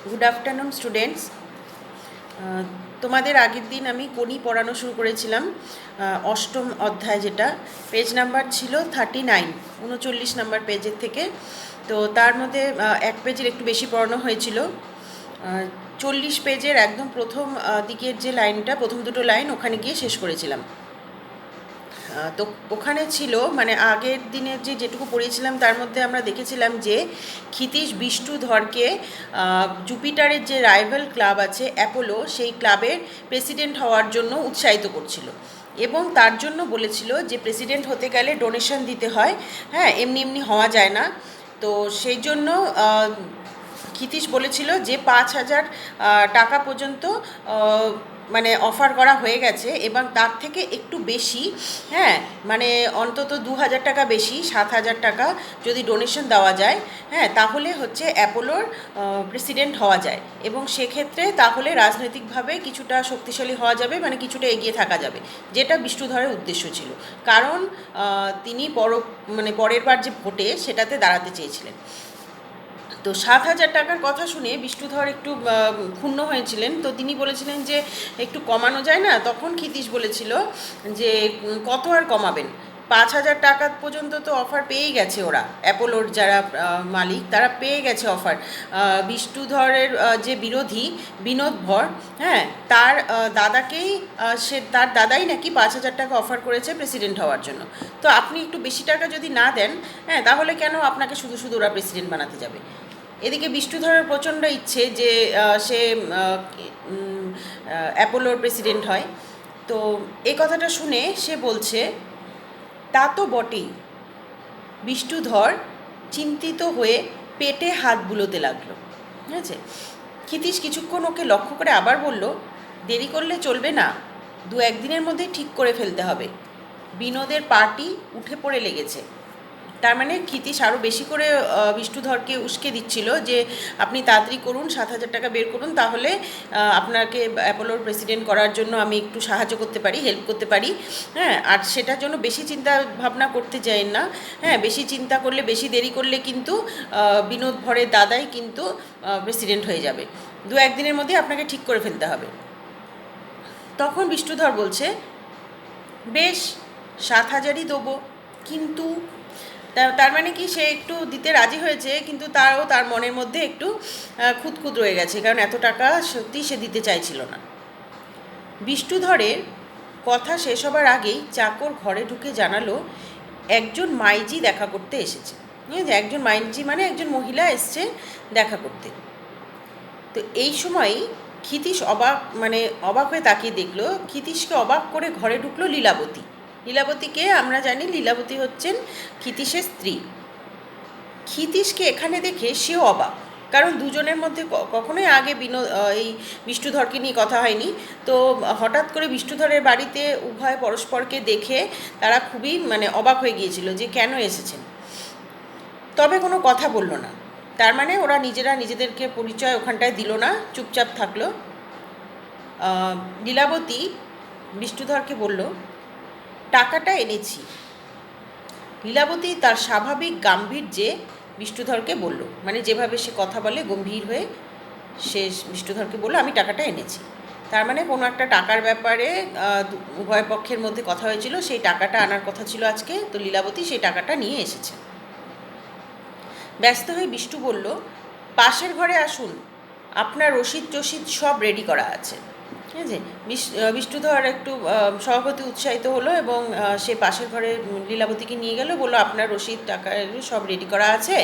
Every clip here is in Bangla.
Good afternoon students. তোমাদের আগের দিন আমি গণি পড়ানো শুরু করেছিলাম, অষ্টম অধ্যায়, যেটা পেজ নাম্বার ছিল 39, 39 নাম্বার পেজের থেকে। তো তার মধ্যে এক পেজের একটু বেশি পড়ানো হয়েছিল। 40 পেজের একদম প্রথম দিকের যে লাইনটা, প্রথম দুটো লাইন ওখানে গিয়ে শেষ করেছিলাম। তো ওখানে ছিল, মানে আগের দিনের যেটুকু পড়িয়েছিলাম তার মধ্যে আমরা দেখেছিলাম যে ক্ষিতীশ বিষ্ণুধরকে জুপিটারের যে রাইভাল ক্লাব আছে অ্যাপোলো, সেই ক্লাবের প্রেসিডেন্ট হওয়ার জন্য উৎসাহিত করছিল এবং তার জন্য বলেছিল যে প্রেসিডেন্ট হতে গেলে ডোনেশন দিতে হয়, হ্যাঁ, এমনি এমনি হওয়া যায় না। তো সেই জন্য ক্ষিতীশ বলেছিল যে 5,000 টাকা পর্যন্ত মানে অফার করা হয়ে গেছে, এবং তার থেকে একটু বেশি, হ্যাঁ, মানে অন্তত 2,000 টাকা বেশি, 7,000 টাকা যদি ডোনেশন দেওয়া যায়, হ্যাঁ, তাহলে হচ্ছে অ্যাপোলোর প্রেসিডেন্ট হওয়া যায়, এবং সেক্ষেত্রে তাহলে রাজনৈতিকভাবে কিছুটা শক্তিশালী হওয়া যাবে, মানে কিছুটা এগিয়ে থাকা যাবে, যেটা বিষ্ণুধরের উদ্দেশ্য ছিল। কারণ তিনি পরের বার যে ভোটে সেটাতে দাঁড়াতে চেয়েছিলেন। তো 7,000 টাকার কথা শুনে বিষ্ণুধর একটু ক্ষুণ্ণ হয়েছিলেন। তো তিনি বলেছিলেন যে একটু কমানো যায় না? তখন ক্ষিতীশ বলেছিল যে কত আর কমাবেন, 5,000 টাকা পর্যন্ত তো অফার পেয়েই গেছে ওরা, অ্যাপোলোর যারা মালিক তারা পেয়ে গেছে অফার। বিষ্ণুধরের যে বিরোধী বিনোদ ভর, হ্যাঁ, তার দাদাকেই তার দাদাই নাকি 5,000 টাকা অফার করেছে প্রেসিডেন্ট হওয়ার জন্য। তো আপনি একটু বেশি টাকা যদি না দেন, হ্যাঁ, তাহলে কেন আপনাকে শুধু শুধু ওরা প্রেসিডেন্ট বানাতে যাবে? এদিকে বিষ্ণুধরের প্রচণ্ড ইচ্ছে যে সে অ্যাপোলোর প্রেসিডেন্ট হয়। তো এই কথাটা শুনে সে বলছে, তা তো বটেই। বিষ্ণুধর চিন্তিত হয়ে পেটে হাত বুলোতে লাগলো, ঠিক আছে? ক্ষিতীশ কিছুক্ষণ ওকে লক্ষ্য করে আবার বলল, দেরি করলে চলবে না, 2-1 দিনের মধ্যে ঠিক করে ফেলতে হবে। বিনোদের পার্টি উঠে পড়ে লেগেছে। তার মানে ক্ষিতীশ আরও বেশি করে বিষ্ণুধরকে উস্কে দিচ্ছিল যে আপনি তাড়াতাড়ি করুন, 7,000 টাকা বের করুন, তাহলে আপনাকে অ্যাপোলোর প্রেসিডেন্ট করার জন্য আমি একটু সাহায্য করতে পারি, হেল্প করতে পারি, হ্যাঁ। আর সেটার জন্য বেশি চিন্তা ভাবনা করতে চাই না, হ্যাঁ, বেশি চিন্তা করলে, বেশি দেরি করলে কিন্তু বিনোদ ভরের দাদাই কিন্তু প্রেসিডেন্ট হয়ে যাবে। 2-1 দিনের মধ্যে আপনাকে ঠিক করে ফেলতে হবে। তখন বিষ্ণুধর বলছে, বেশ, 7,000ই দেবো, কিন্তু তার মানে কি, সে একটু দিতে রাজি হয়েছে, কিন্তু তার মনের মধ্যে একটু খুঁতখুঁত রয়ে গেছে, কারণ এত টাকা সত্যি সে দিতে চাইছিল না। বিষ্ণুধরের কথা শেষ হবার আগেই চাকর ঘরে ঢুকে জানালো একজন মাইজি দেখা করতে এসেছে। একজন মাইজি মানে একজন মহিলা এসছে দেখা করতে। তো এই সময়ই ক্ষিতীশ অবাক হয়ে তাকিয়ে দেখলো, ক্ষিতীশকে অবাক করে ঘরে ঢুকলো লীলাবতী। লীলাবতীকে আমরা জানি, লীলাবতী হচ্ছেন ক্ষিতীশের স্ত্রী। ক্ষিতীশকে এখানে দেখে সেও অবাক, কারণ দুজনের মধ্যে কখনোই আগে এই বিষ্ণুধরকে নিয়ে কথা হয়নি। তো হঠাৎ করে বিষ্ণুধরের বাড়িতে উভয় পরস্পরকে দেখে তারা খুবই অবাক হয়ে গিয়েছিল যে কেন এসেছেন। তবে কোনো কথা বলল না। তার মানে ওরা নিজেদেরকে পরিচয় ওখানটায় দিল না, চুপচাপ থাকলো। লীলাবতী বিষ্ণুধরকে বলল, টাকাটা এনেছি। লীলাবতী তার স্বাভাবিক গাম্ভীর্যে বিষ্ণুধরকে বলল, মানে যেভাবে সে কথা বলে গম্ভীর হয়ে, সে বিষ্ণুধরকে বলল, আমি টাকাটা এনেছি। তার মানে কোনো একটা টাকার ব্যাপারে উভয় পক্ষের মধ্যে কথা হয়েছিল, সেই টাকাটা আনার কথা ছিল আজকে। তো লীলাবতী সেই টাকাটা নিয়ে এসেছে। ব্যস্ত হয়ে বিষ্ণু বলল, পাশের ঘরে আসুন, আপনার রসিদ টসিদ সব রেডি করা আছে। ঠিক আছে? বিষ্ণুধর একটু স্বভাবতই উৎসাহিত হলো এবং সে পাশের ঘরে লীলাবতীকে নিয়ে গেল, বললো আপনার রসিদ টাকা সব রেডি করা আছে,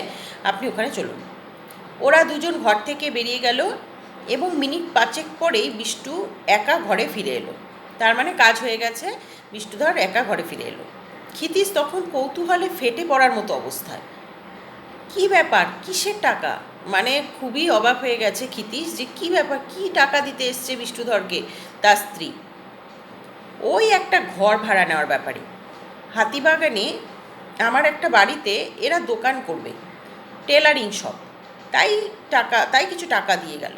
আপনি ওখানে চলুন। ওরা দুজন ঘর থেকে বেরিয়ে গেল এবং মিনিট 5 পরেই বিষ্ণু একা ঘরে ফিরে এলো। তার মানে কাজ হয়ে গেছে, বিষ্ণুধর একা ঘরে ফিরে এলো। ক্ষিতীশ তখন কৌতূহলে ফেটে পড়ার মতো অবস্থায়। কি ব্যাপার, কিসের টাকা? মানে খুবই অবাক হয়ে গেছে ক্ষিতীশ যে কি ব্যাপার, কি টাকা দিতে এসছে বিষ্ণুধরকে তার স্ত্রী। ওই একটা ঘর ভাড়া নেওয়ার ব্যাপারে। হাতিবাগানে আমার একটা বাড়িতে এরা দোকান করবে, টেলারিং শপ, তাই কিছু টাকা দিয়ে গেল।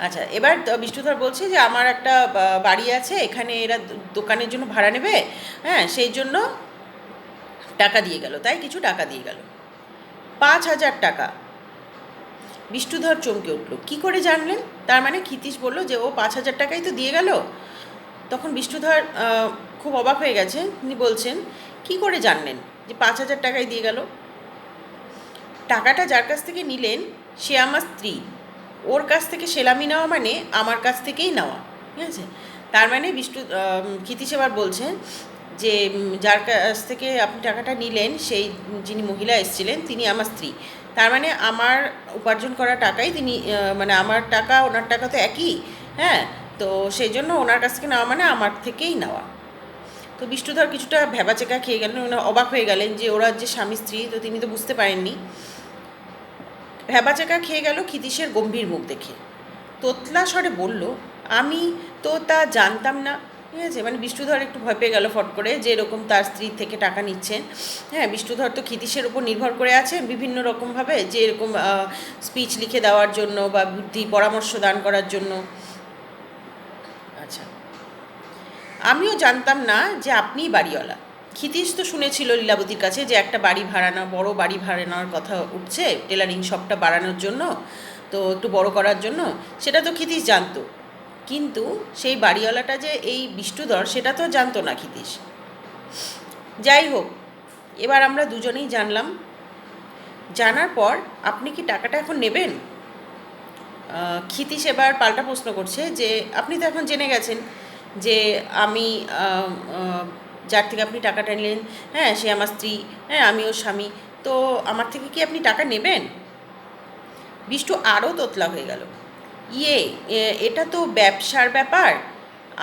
আচ্ছা, এবার বিষ্ণুধর বলছে যে আমার একটা বাড়ি আছে, এখানে এরা দোকানের জন্য ভাড়া নেবে, হ্যাঁ, সেই জন্য টাকা দিয়ে গেল, তাই কিছু টাকা দিয়ে গেল। 5,000 টাকা। বিষ্ণুধর চমকে উঠল, কী করে জানলেন? তার মানে ক্ষিতীশ বলল যে ও 5,000 টাকাই তো দিয়ে গেল। তখন বিষ্ণুধর খুব অবাক হয়ে গেছে, তিনি বলছেন, কী করে জানলেন যে 5,000 টাকাই দিয়ে গেল? টাকাটা যার কাছ থেকে নিলেন সে আমার স্ত্রী, ওর কাছ থেকে সেলামি নেওয়া মানে আমার কাছ থেকেই নেওয়া, ঠিক আছে? তার মানে ক্ষিতীশ এবার বলছেন যে যার কাছ থেকে আপনি টাকাটা নিলেন সেই যিনি মহিলা এসেছিলেন তিনি আমার স্ত্রী, তার মানে আমার উপার্জন করা টাকাই তিনি মানে আমার টাকা ওনার টাকা তো একই, হ্যাঁ, তো সেই জন্য ওনার কাছ থেকে নেওয়া মানে আমার থেকেই নেওয়া। তো বিষ্ণুধর কিছুটা ভ্যাবাচেকা খেয়ে গেলেন, অবাক হয়ে গেলেন যে ওরা যে স্বামী স্ত্রী, তো তিনি তো বুঝতে পারেননি। ভ্যাবাচেকা খেয়ে গেল ক্ষিতীশের গম্ভীর মুখ দেখে। তোতলা স্বরে বলল, আমি তো তা জানতাম না, ঠিক আছে? মানে বিষ্ণুধর একটু ভয় পেয়ে গেল ফট করে, যে এরকম তার স্ত্রীর থেকে টাকা নিচ্ছেন। হ্যাঁ, বিষ্ণুধর তো ক্ষিতীশের উপর নির্ভর করে আছে বিভিন্ন রকমভাবে, যে এরকম স্পিচ লিখে দেওয়ার জন্য বা বুদ্ধি পরামর্শ দান করার জন্য। আচ্ছা, আমিও জানতাম না যে আপনিই বাড়িওয়ালা। ক্ষিতীশ তো শুনেছিল লীলাবতীর কাছে যে একটা বাড়ি ভাড়ানো, বড় বাড়ি ভাড়ানোর কথা উঠছে টেলারিং শপটা বাড়ানোর জন্য, তো একটু বড় করার জন্য, সেটা তো ক্ষিতীশ জানতো। কিন্তু সেই বাড়িওয়ালাটা যে এই বিষ্ণুধর সেটা তো জানতো না ক্ষিতীশ। যাই হোক, এবার আমরা দুজনেই জানলাম। জানার পর আপনি কি টাকাটা এখন নেবেন? ক্ষিতীশ এবার পাল্টা প্রশ্ন করছে যে আপনি তো এখন জেনে গেছেন যে আমি যার থেকে আপনি টাকাটা নিলেন, হ্যাঁ, সে আমার স্ত্রী, হ্যাঁ, আমি ওর স্বামী, তো আমার থেকে কি আপনি টাকা নেবেন? বিষ্টু আরও তোতলা হয়ে গেল। এটা তো ব্যবসার ব্যাপার,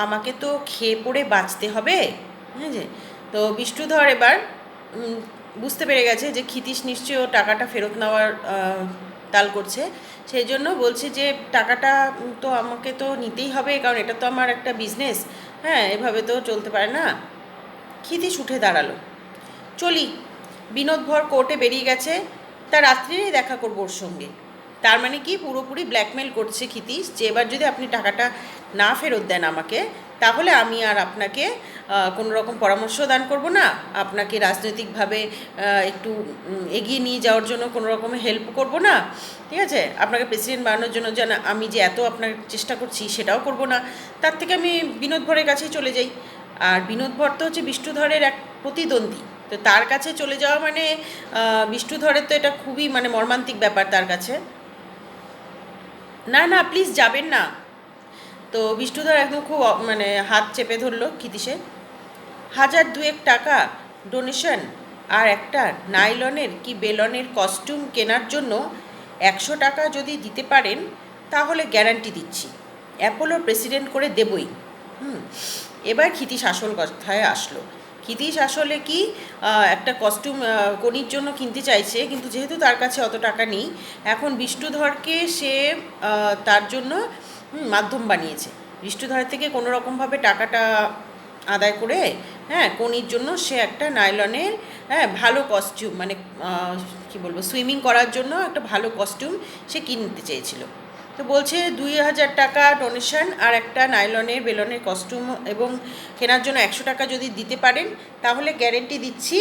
আমাকে তো খেয়ে পড়ে বাঁচতে হবে, ঠিক আছে? তো বিষ্ণুধর এবার বুঝতে পেরে গেছে যে ক্ষিতীশ নিশ্চয়ই টাকাটা ফেরত নেওয়ার তাল করছে, সেই জন্য বলছে যে টাকাটা তো আমাকে তো নিতেই হবে, কারণ এটা তো আমার একটা বিজনেস, হ্যাঁ, এভাবে তো চলতে পারে না। ক্ষিতীশ উঠে দাঁড়ালো, চলি। বিনোদভর কোর্টে বেরিয়ে গেছে, তা রাত্রিরেই দেখা করবো ওর সঙ্গে। তার মানে কি পুরোপুরি ব্ল্যাকমেল করছে ক্ষিতীশ, যে এবার যদি আপনি টাকাটা না ফেরত দেন আমাকে, তাহলে আমি আর আপনাকে কোনো রকম পরামর্শ দান করব না, আপনাকে রাজনৈতিকভাবে একটু এগিয়ে নিয়ে যাওয়ার জন্য কোনো রকমের হেল্প করব না, ঠিক আছে? আপনাকে প্রেসিডেন্ট বানানোর জন্য যেন আমি যে এত আপনার চেষ্টা করছি সেটাও করব না, তার থেকে আমি বিনোদভরের কাছেই চলে যাই। আর বিনোদভর তো হচ্ছে বিষ্ণুধরের এক প্রতিদ্বন্দ্বী, তো তার কাছে চলে যাওয়া মানে বিষ্ণুধরের তো এটা খুবই মানে মর্মান্তিক ব্যাপার তার কাছে। না না, প্লিজ যাবেন না। তো বিষ্ণুধর একদম খুব মানে হাত চেপে ধরলো ক্ষিতীশের। 1,000-2 টাকা ডোনেশন আর একটা নাইলনের কি বেলনের কস্টিউম কেনার জন্য 100 টাকা যদি দিতে পারেন তাহলে গ্যারান্টি দিচ্ছি অ্যাপোলোর প্রেসিডেন্ট করে দেবই। এবার ক্ষিতীশ আসল কথায় আসলো। ক্ষিতীশ আসলে কি একটা কস্টিউম কনির জন্য কিনতে চাইছে, কিন্তু যেহেতু তার কাছে অত টাকা নেই, এখন বিষ্ণুধরকে সে তার জন্য মাধ্যম বানিয়েছে। বিষ্ণুধরের থেকে কোনো রকমভাবে টাকাটা আদায় করে, হ্যাঁ, কনির জন্য সে একটা নাইলনের, হ্যাঁ, ভালো কস্টিউম, মানে কী বলবো, সুইমিং করার জন্য একটা ভালো কস্টিউম সে কিনতে চেয়েছিল। তো বলছে 2,000 টাকা ডোনেশন আর একটা নাইলনের বেলনের কস্টিউম এবং কেনার জন্য 100 টাকা যদি দিতে পারেন তাহলে গ্যারেন্টি দিচ্ছি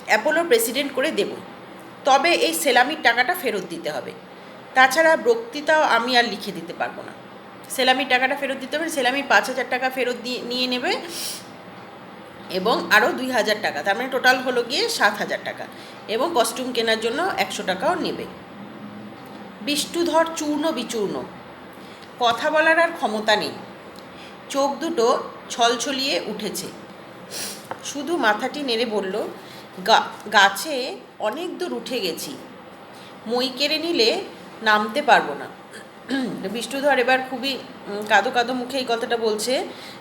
অ্যাপোলোর প্রেসিডেন্ট করে দেব, তবে এই সেলামির টাকাটা ফেরত দিতে হবে, তাছাড়া বক্তৃতাও আমি আর লিখে দিতে পারবো না। সেলামির টাকাটা ফেরত দিতে হবে, সেলামি 5,000 টাকা ফেরত নিয়ে নেবে এবং আরও 2,000 টাকা, তার মানে টোটাল হলো গিয়ে 7,000 টাকা, এবং কস্টিউম কেনার জন্য 100 টাকাও নেবে। বিষ্ণুধর চূর্ণ বিচূর্ণ, কথা বলার আর ক্ষমতা নেই, চোখ দুটো ছলছলিয়ে উঠেছে, শুধু মাথাটি নেড়ে বলল, গাছে অনেক দূর উঠে গেছি, মই কেড়ে নিলে নামতে পারবো না। বিষ্ণুধর এবার খুবই কাঁদো কাঁদো মুখে এই কথাটা বলছে,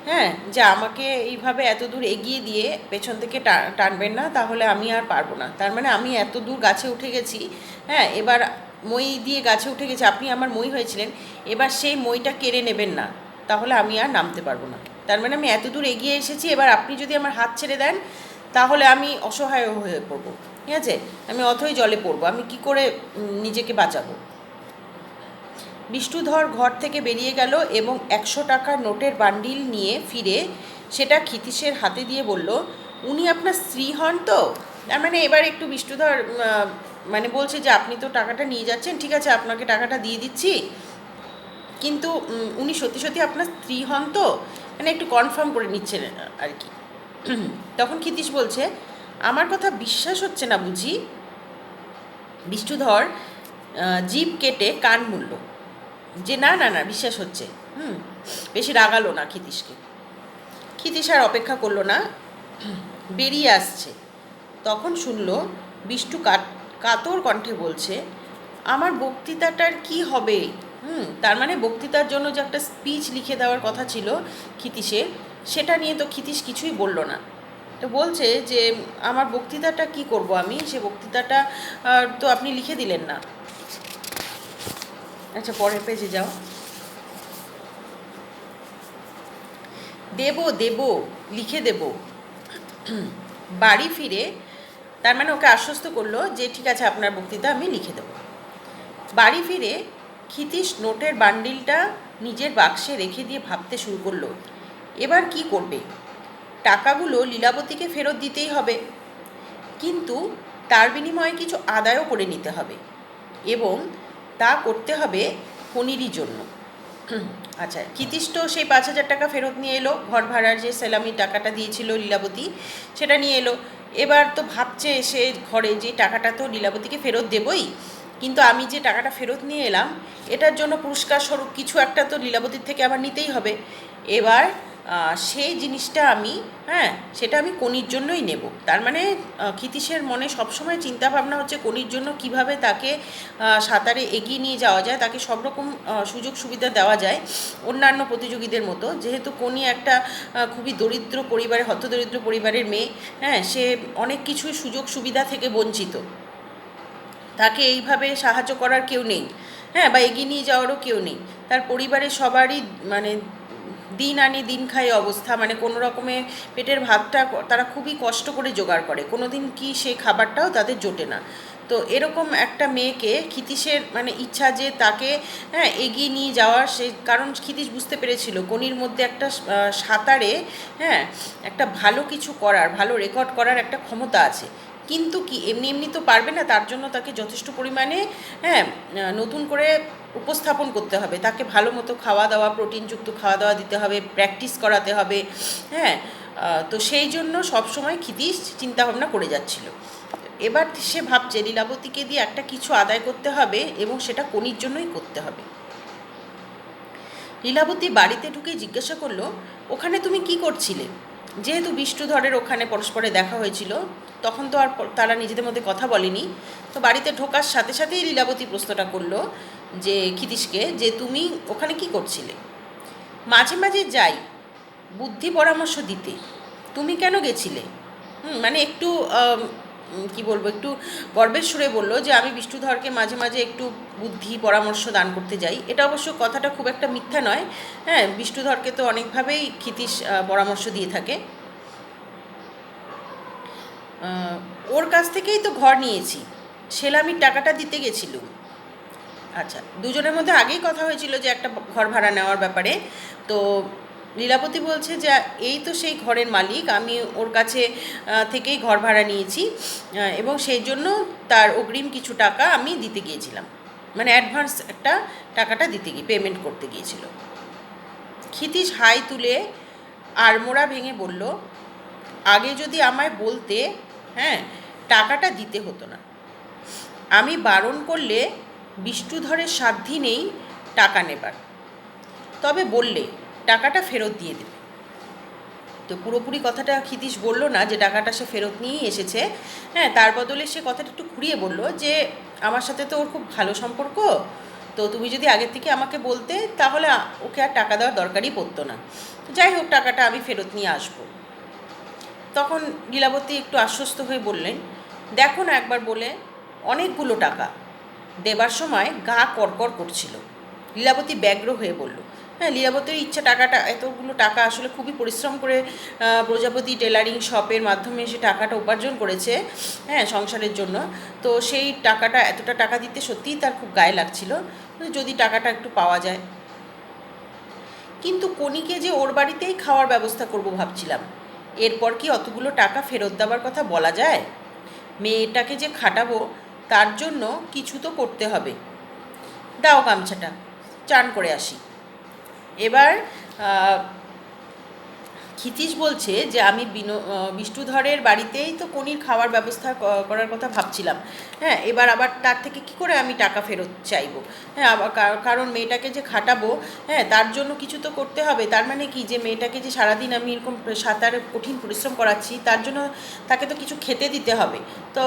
হ্যাঁ, যে আমাকে এইভাবে এত দূর এগিয়ে দিয়ে পেছন থেকে টানবেন না, তাহলে আমি আর পারবো না। তার মানে আমি এত দূর গাছে উঠে গেছি, হ্যাঁ, এবার মই দিয়ে গাছে উঠে গেছি, আপনি আমার মই হয়েছিলেন, এবার সেই মইটা কেড়ে নেবেন না, তাহলে আমি আর নামতে পারবো না। তার মানে আমি এত দূর এগিয়ে এসেছি, এবার আপনি যদি আমার হাত ছেড়ে দেন তাহলে আমি অসহায় হয়ে পড়বো, ঠিক আছে? আমি অথই জলে পড়বো, আমি কি করে নিজেকে বাঁচাবো? বিষ্ণুধর ঘর থেকে বেরিয়ে গেল এবং 100 টাকার নোটের বান্ডিল নিয়ে ফিরে সেটা ক্ষিতীশের হাতে দিয়ে বলল, উনি আপনার স্ত্রী হন তো? তার মানে এবার একটু বিষ্ণুধর মানে বলছে যে আপনি তো টাকাটা নিয়ে যাচ্ছেন, ঠিক আছে আপনাকে টাকাটা দিয়ে দিচ্ছি, কিন্তু উনি সত্যি সত্যি আপনার স্ত্রী হন তো, মানে একটু কনফার্ম করে নিচ্ছেন আর কি। তখন ক্ষিতীশ বলছে, আমার কথা বিশ্বাস হচ্ছে না বুঝি? বিষ্ণুধর জিভ কেটে কান মুড়ল যে না না না বিশ্বাস হচ্ছে। বেশি রাগালো না ক্ষিতীশকে। ক্ষিতীশ আর অপেক্ষা করলো না, বেরিয়ে আসছে। তখন শুনল বিষ্টু কাতর কণ্ঠে বলছে, আমার বক্তৃতাটার কি হবে? তার মানে বক্তৃতার জন্য যে একটা স্পিচ লিখে দেওয়ার কথা ছিল ক্ষিতীশের, সেটা নিয়ে তো ক্ষিতীশ কিছুই বলল না। তো বলছে যে আমার বক্তৃতাটা কি করব আমি, সে বক্তৃতাটা তো আপনি লিখে দিলেন না। আচ্ছা পরের পেজে যাও। দেব দেব লিখে দেব। বাড়ি ফিরে, তার মানে ওকে আশ্বস্ত করলো যে ঠিক আছে আপনার বক্তৃতা আমি লিখে দেব। বাড়ি ফিরে ক্ষিতীশ নোটের বান্ডিলটা নিজের বাক্সে রেখে দিয়ে ভাবতে শুরু করলো এবার কি করবে। টাকাগুলো লীলাবতীকে ফেরত দিতেই হবে, কিন্তু তার বিনিময়ে কিছু আদায়ও করে নিতে হবে, এবং তা করতে হবে ফণিরই জন্য। আচ্ছা, ক্ষিতীশ তো সেই 5,000 টাকা ফেরত নিয়ে এলো, ঘর ভাড়ার যে সেলামির টাকাটা দিয়েছিল লীলাবতী সেটা নিয়ে এলো। এবার তো ভাবছে সে ঘরে যে টাকাটা তো লীলাবতীকে ফেরত দেবই, কিন্তু আমি যে টাকাটা ফেরত নিয়ে এলাম এটার জন্য পুরস্কার স্বরূপ কিছু একটা তো লীলাবতীর থেকে আবার নিতেই হবে। এবার সেই জিনিসটা আমি সেটা আমি কনির জন্যই নেব। তার মানে ক্ষিতীশের মনে সবসময় চিন্তাভাবনা হচ্ছে কনির জন্য কিভাবে তাকে সাঁতারে এগিয়ে নিয়ে যাওয়া যায়, তাকে সব রকম সুযোগ সুবিধা দেওয়া যায় অন্যান্য প্রতিযোগীদের মতো। যেহেতু কনি একটা খুবই দরিদ্র পরিবারের, হতদরিদ্র পরিবারের মেয়ে, সে অনেক কিছুই সুযোগ সুবিধা থেকে বঞ্চিত, তাকে এইভাবে সাহায্য করার কেউ নেই, বা এগিয়ে নিয়ে যাওয়ারও কেউ নেই। তার পরিবারের সবারই মানে দিন আনি দিন খাই অবস্থা, মানে কোনো রকমে পেটের ভাতটা তারা খুবই কষ্ট করে জোগাড় করে, কোনো দিন কি সেই খাবারটাও তাদের জোটে না। তো এরকম একটা মেয়েকে ক্ষিতীশের মানে ইচ্ছা যে তাকে এগিয়ে নিয়ে যাওয়ার, সে কারণ ক্ষিতীশ বুঝতে পেরেছিল কনির মধ্যে একটা সাঁতারে একটা ভালো কিছু করার, ভালো রেকর্ড করার একটা ক্ষমতা আছে, কিন্তু কি এমনি এমনি তো পারবে না, তার জন্য তাকে যথেষ্ট পরিমাণে নতুন করে উপস্থাপন করতে হবে, তাকে ভালো মতো খাওয়া দাওয়া, প্রোটিনযুক্ত খাওয়া দাওয়া দিতে হবে, প্র্যাকটিস করাতে হবে। তো সেই জন্য সবসময় ক্ষিতীশ চিন্তাভাবনা করে যাচ্ছিল। এবার সে ভাবছে লীলাবতীকে দিয়ে একটা কিছু আদায় করতে হবে, এবং সেটা কনির জন্যই করতে হবে। লীলাবতী বাড়িতে ঢুকে জিজ্ঞাসা করলো, ওখানে তুমি কি করছিলে? যেহেতু বিষ্ণুধরের ওখানে পরস্পরে দেখা হয়েছিল, তখন তো আর তারা নিজেদের মধ্যে কথা বলেনি। তো বাড়িতে ঢোকার সাথে সাথেই লীলাবতী প্রশ্নটা করলো যে ক্ষিতীশকে, যে তুমি ওখানে কি করছিলে? মাঝে মাঝে যাই বুদ্ধি পরামর্শ দিতে, তুমি কেন গেছিলে? মানে একটু কি বলবো, একটু গর্বের সুরে বললো যে আমি বিষ্ণুধরকে মাঝে মাঝে একটু বুদ্ধি পরামর্শ দান করতে যাই। এটা অবশ্য কথাটা খুব একটা মিথ্যা নয়। বিষ্ণুধরকে তো অনেকভাবেই ক্ষিতীশ পরামর্শ দিয়ে থাকে। ওর কাছ থেকেই তো ঘর নিয়েছি, সেলামির টাকাটা দিতে গেছিলুম। আচ্ছা, দুজনের মধ্যে আগেই কথা হয়েছিল যে একটা ঘর ভাড়া নেওয়ার ব্যাপারে। তো লীলাবতী বলছে যে এই তো সেই ঘরের মালিক, আমি ওর কাছে থেকেই ঘর ভাড়া নিয়েছি, এবং সেই জন্য তার অগ্রিম কিছু টাকা আমি দিতে গিয়েছিলাম, মানে অ্যাডভান্স একটা টাকাটা দিতে গিয়ে পেমেন্ট করতে গিয়েছিল। ক্ষিতীশ হাই তুলে আড়মোড়া ভেঙে বলল, আগে যদি আমায় বলতে টাকাটা দিতে হতো না। আমি বারণ করলে বিষ্ণুধরের সাধ্যি নেই টাকা নেবার, তবে বললে টাকাটা ফেরত দিয়ে দেবে। তো পুরোপুরি কথাটা ক্ষিতীশ বলল না যে টাকাটা সে ফেরত নিয়েই এসেছে, তার বদলে সে কথাটা একটু ঘুরিয়ে বলল যে আমার সাথে তো ওর খুব ভালো সম্পর্ক, তো তুমি যদি আগের থেকে আমাকে বলতে তাহলে ওকে আর টাকা দেওয়ার দরকারই পড়তো না, যাই হোক টাকাটা আমি ফেরত নিয়ে আসবো। তখন লীলাবতী একটু আশ্বস্ত হয়ে বললেন, দেখো না একবার বলে, অনেকগুলো টাকা। দেবার সময় গা কড়কড় করছিল। লীলাবতী ব্যগ্র হয়ে বলল, লীলাবতীর ইচ্ছা টাকাটা, এতগুলো টাকা আসলে খুবই পরিশ্রম করে প্রজাপতি টেলারিং শপের মাধ্যমে সে টাকাটা উপার্জন করেছে সংসারের জন্য। তো সেই টাকাটা, এতটা টাকা দিতে সত্যিই তার খুব গায়ে লাগছিল, যদি টাকাটা একটু পাওয়া যায়। কিন্তু কনিকে যে ওর বাড়িতেই খাওয়ার ব্যবস্থা করব ভাবছিলাম, এরপর কি অতগুলো টাকা ফেরত দেওয়ার কথা বলা যায়? মেয়েটাকে যে খাটাবো তার জন্য কিছু তো করতে হবে, দাও গামছাটা, চান করে আসি। এবার ক্ষিতীশ বলছে যে আমি বিষ্ণুধরের বাড়িতেই তো কনির খাওয়ার ব্যবস্থা করার কথা ভাবছিলাম, হ্যাঁ, এবার আবার তার থেকে কি করে আমি টাকা ফেরত চাইবো, হ্যাঁ, আবার কারণ মেয়েটাকে যে খাটাবো, হ্যাঁ, তার জন্য কিছু তো করতে হবে। তার মানে কি, যে মেয়েটাকে যে সারাদিন আমি এরকম সাঁতারে কঠিন পরিশ্রম করাচ্ছি, তার জন্য তাকে তো কিছু খেতে দিতে হবে। তো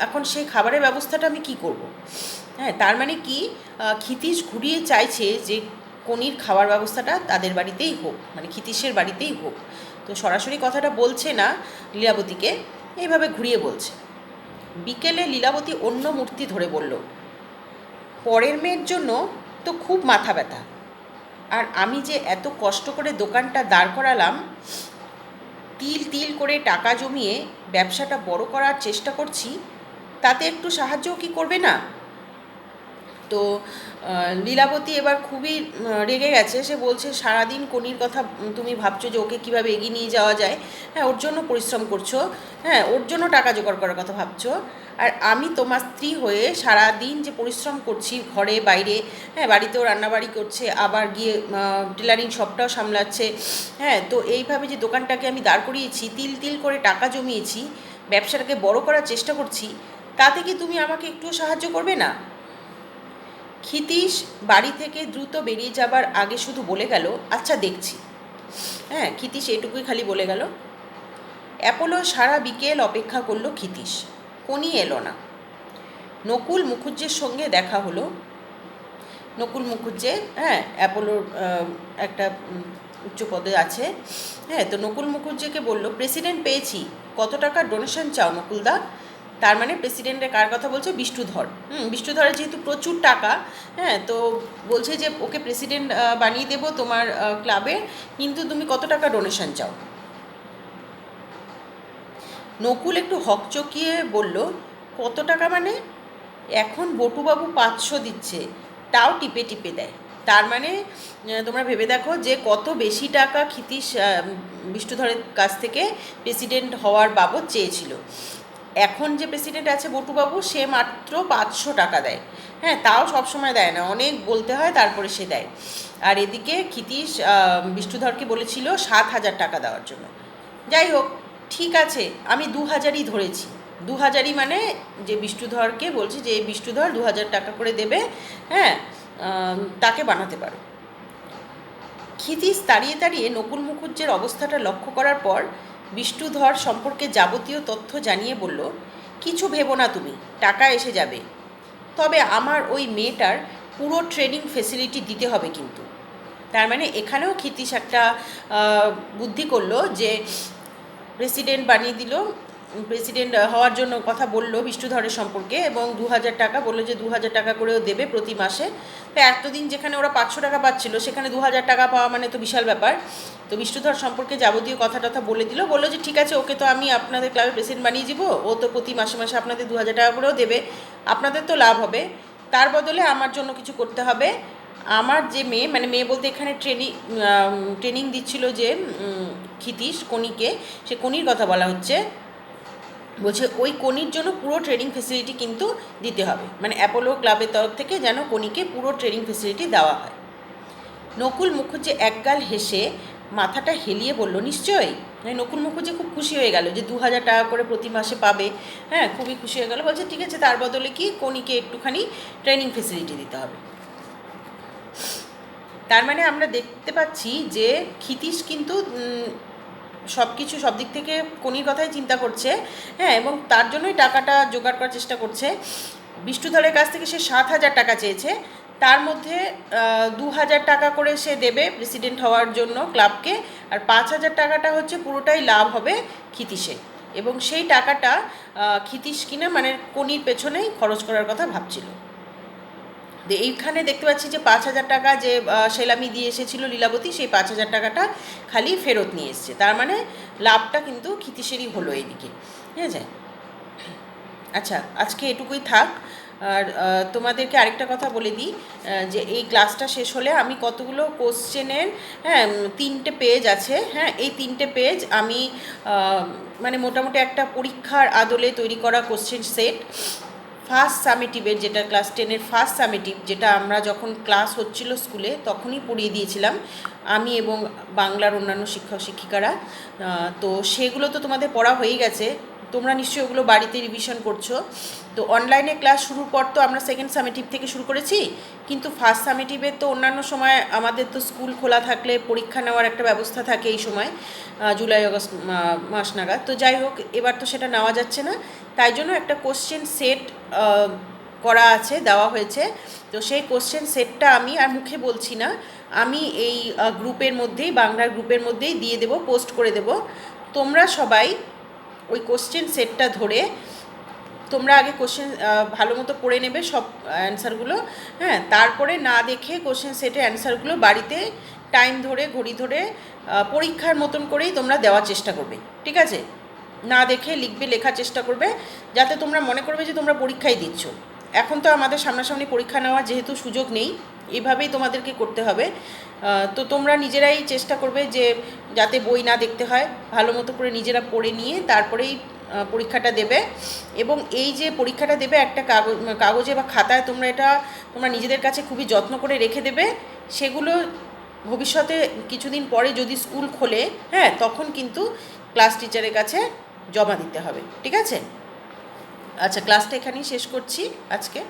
এখন সেই খাবারের ব্যবস্থাটা আমি কি করব? হ্যাঁ, তার মানে কি, ক্ষিতীশ ঘুরিয়ে চাইছে যে কনির খাওয়ার ব্যবস্থাটা তাদের বাড়িতেই হোক, মানে ক্ষিতীশের বাড়িতেই হোক। তো সরাসরি কথাটা বলছে না লীলাবতীকে, এইভাবে ঘুরিয়ে বলছে। বিকেলে লীলাবতী অন্য মূর্তি ধরে বলল, পরের মেয়ের জন্য তো খুব মাথা ব্যথা, আর আমি যে এত কষ্ট করে দোকানটা দাঁড় করালাম, তিল তিল করে টাকা জমিয়ে ব্যবসাটা বড় করার চেষ্টা করছি, তাতে একটু সাহায্যও কি করবে না? তো লীলাবতী এবার খুবই রেগে গেছে। সে বলছে, সারাদিন কনির কথা তুমি ভাবছো যে ওকে কীভাবে এগিয়ে নিয়ে যাওয়া যায়, হ্যাঁ, ওর জন্য পরিশ্রম করছো, হ্যাঁ, ওর জন্য টাকা জোগাড় করার কথা ভাবছো, আর আমি তোমার স্ত্রী হয়ে সারাদিন যে পরিশ্রম করছি ঘরে বাইরে, হ্যাঁ, বাড়িতেও রান্নাবাড়ি করছে, আবার গিয়ে টেলারিং শপটাও সামলাচ্ছে, হ্যাঁ, তো এইভাবে যে দোকানটাকে আমি দাঁড় করিয়েছি, তিল তিল করে টাকা জমিয়েছি, ব্যবসাটাকে বড় করার চেষ্টা করছি, তাতে কি তুমি আমাকে একটুও সাহায্য করবে না? ক্ষিতীশ বাড়ি থেকে দ্রুত বেরিয়ে যাবার আগে শুধু বলে গেল, আচ্ছা দেখছি। হ্যাঁ, ক্ষিতীশ এটুকুই খালি বলে গেল। অ্যাপোলো সারা বিকেল অপেক্ষা করলো ক্ষিতীশ, কোনি এলো না। নকুল মুখুজ্জের সঙ্গে দেখা হলো। নকুল মুখুজ্জে, হ্যাঁ, অ্যাপোলোর একটা উচ্চ পদে আছে, হ্যাঁ, তো নকুল মুখুজ্জেকে বলল, প্রেসিডেন্ট পেয়েছি, কত টাকা ডোনেশন চাও নকুলদা? তার মানে প্রেসিডেন্টের কার কথা বলছে? বিষ্ণুধর। বিষ্ণুধরের যেহেতু প্রচুর টাকা, হ্যাঁ, তো বলছে যে ওকে প্রেসিডেন্ট বানিয়ে দেবো তোমার ক্লাবে, কিন্তু তুমি কত টাকা ডোনেশন চাও? নকুল একটু হকচকিয়ে বলল, কত টাকা মানে? এখন বটুবাবু 500 দিচ্ছে, তাও টিপে টিপে দেয়। তার মানে তোমরা ভেবে দেখো যে কত বেশি টাকা ক্ষিতীশ বিষ্ণুধরের কাছ থেকে প্রেসিডেন্ট হওয়ার বাবদ চেয়েছিল। এখন যে প্রেসিডেন্ট আছে বটুবাবু, সে মাত্র 500 টাকা দেয়, হ্যাঁ, তাও সবসময় দেয় না, অনেক বলতে হয় তারপরে সে দেয়। আর এদিকে ক্ষিতীশ বিষ্ণুধরকে বলেছিল 7,000 টাকা দেওয়ার জন্য। যাই হোক, ঠিক আছে, আমি 2,000ই ধরেছি। 2,000ই মানে যে বিষ্ণুধরকে বলছে যে বিষ্ণুধর 2,000 টাকা করে দেবে, হ্যাঁ, তাকে বানাতে পারো। ক্ষিতীশ তাড়িয়ে তাড়িয়ে নকুল মুখুজ্জের অবস্থাটা লক্ষ্য করার পর বিষ্ণুধর সম্পর্কে যাবতীয় তথ্য জানিয়ে বলল, কিছু ভেবো না তুমি, টাকা এসে যাবে, তবে আমার ওই মেয়েটার পুরো ট্রেনিং ফেসিলিটি দিতে হবে কিন্তু। তার মানে এখানেও ক্ষিতীশ একটা বুদ্ধি করলো, যে প্রেসিডেন্ট বানিয়ে দিল, প্রেসিডেন্ট হওয়ার জন্য কথা বলল বিষ্ণুধরের সম্পর্কে, এবং 2,000 টাকা বললো যে 2,000 টাকা করেও দেবে প্রতি মাসে। তো এতদিন যেখানে ওরা 500 টাকা পাচ্ছিল, সেখানে 2,000 টাকা পাওয়া মানে তো বিশাল ব্যাপার। তো বিষ্ণুধর সম্পর্কে যাবতীয় কথা টথা বলে দিল, বললো যে ঠিক আছে, ওকে তো আমি আপনাদের ক্লাবের প্রেসিডেন্ট বানিয়ে দিব, ও তো প্রতি মাসে মাসে আপনাদের 2,000 টাকা করেও দেবে, আপনাদের তো লাভ হবে। তার বদলে আমার জন্য কিছু করতে হবে। আমার যে মেয়ে, মানে মেয়ে বলতে এখানে ট্রেনিং দিচ্ছিল যে ক্ষিতীশ কনিকে, সে কনির কথা বলা হচ্ছে, বলছে ওই কনির জন্য পুরো ট্রেনিং ফেসিলিটি কিন্তু দিতে হবে, মানে অ্যাপোলো ক্লাবের তরফ থেকে যেন কনিকে পুরো ট্রেনিং ফেসিলিটি দেওয়া হয়। নকুল মুখুজ্জে একগাল হেসে মাথাটা হেলিয়ে বলল, নিশ্চয়ই। নকুল মুখুজ্জে খুব খুশি হয়ে গেল যে 2,000 টাকা করে প্রতি মাসে পাবে, হ্যাঁ, খুবই খুশি হয়ে গেল। বলছে ঠিক আছে, তার বদলে কি কনিকে একটুখানি ট্রেনিং ফেসিলিটি দিতে হবে। তার মানে আমরা দেখতে পাচ্ছি যে ক্ষিতীশ কিন্তু সব কিছু সব দিক থেকে কনির কথাই চিন্তা করছে, হ্যাঁ, এবং তার জন্যই টাকাটা জোগাড় করার চেষ্টা করছে। বিষ্ণুধরের কাছ থেকে সে 7,000 টাকা চেয়েছে, তার মধ্যে 2,000 টাকা করে সে দেবে প্রেসিডেন্ট হওয়ার জন্য ক্লাবকে, আর 5,000 টাকাটা হচ্ছে পুরোটাই লাভ হবে ক্ষিতীশের, এবং সেই টাকাটা ক্ষিতীশ কিনা মানে কনির পেছনেই খরচ করার কথা ভাবছিল। এইখানে দেখতে পাচ্ছি যে 5,000 টাকা যে সেলামি দিয়ে এসেছিল লীলাবতী, সেই 5,000 টাকাটা খালি ফেরত নিয়ে এসছে। তার মানে লাভটা কিন্তু ক্ষিতীশেরই হলো এইদিকে, ঠিক আছে? আচ্ছা, আজকে এটুকুই থাক। আর তোমাদেরকে আরেকটা কথা বলে দিই, যে এই ক্লাসটা শেষ হলে আমি কতগুলো কোশ্চেনের, হ্যাঁ, 3টে পেজ আছে, হ্যাঁ, এই 3টে পেজ আমি মানে মোটামুটি একটা পরীক্ষার আদলে তৈরি করা কোশ্চেন সেট ফার্স্ট সামেটিভের, যেটা ক্লাস 10-এর ফার্স্ট সামেটিভ, যেটা আমরা যখন ক্লাস হচ্ছিল স্কুলে তখনই পড়িয়ে দিয়েছিলাম আমি এবং বাংলার অন্যান্য শিক্ষক শিক্ষিকারা। তো সেগুলো তো তোমাদের পড়া হয়েই গেছে, তোমরা নিশ্চয়ই ওগুলো বাড়িতে রিভিশন করছো। তো অনলাইনে ক্লাস শুরুর পর তো আমরা সেকেন্ড সামেটিভ থেকে শুরু করেছি, কিন্তু ফার্স্ট সামেটিভের তো অন্যান্য সময় আমাদের তো স্কুল খোলা থাকলে পরীক্ষা নেওয়ার একটা ব্যবস্থা থাকে এই সময়, জুলাই আগস্ট মাস নাগাদ। তো যাই হোক, এবার তো সেটা নেওয়া যাচ্ছে না, তাই জন্য একটা কোশ্চেন সেট করা আছে, দেওয়া হয়েছে। তো সেই কোশ্চেন সেটটা আমি আর মুখে বলছি না, আমি এই গ্রুপের মধ্যেই, বাংলার গ্রুপের মধ্যেই দিয়ে দেবো, পোস্ট করে দেবো। তোমরা সবাই ওই কোশ্চেন সেটটা ধরে তোমরা আগে কোশ্চেন ভালো মতো পড়ে নেবে সব অ্যান্সারগুলো, হ্যাঁ। তারপরে না দেখে কোশ্চেন সেটের অ্যান্সারগুলো বাড়িতে টাইম ধরে, ঘড়ি ধরে, পরীক্ষার মতন করেই তোমরা দেওয়ার চেষ্টা করবে, ঠিক আছে? না দেখে লিখবে, লেখার চেষ্টা করবে, যাতে তোমরা মনে করবে যে তোমরা পরীক্ষাই দিচ্ছ। এখন তো আমাদের সামনাসামনি পরীক্ষা নেওয়ার যেহেতু সুযোগ নেই, এভাবেই তোমাদেরকে করতে হবে। তো তোমরা নিজেরাই চেষ্টা করবে যে যাতে বই না দেখতে হয়, ভালো মতো করে নিজেরা পড়ে নিয়ে তারপরেই পরীক্ষাটা দেবে। এবং এই যে পরীক্ষাটা দেবে, একটা কাগজে বা খাতায় তোমরা নিজেদের কাছে খুবই যত্ন করে রেখে দেবে। সেগুলো ভবিষ্যতে কিছুদিন পরে যদি স্কুল খোলে, হ্যাঁ, তখন কিন্তু ক্লাস টিচারের কাছে জমা দিতে হবে, ঠিক আছে? আচ্ছা, ক্লাসটা এখানেই শেষ করছি আজকে।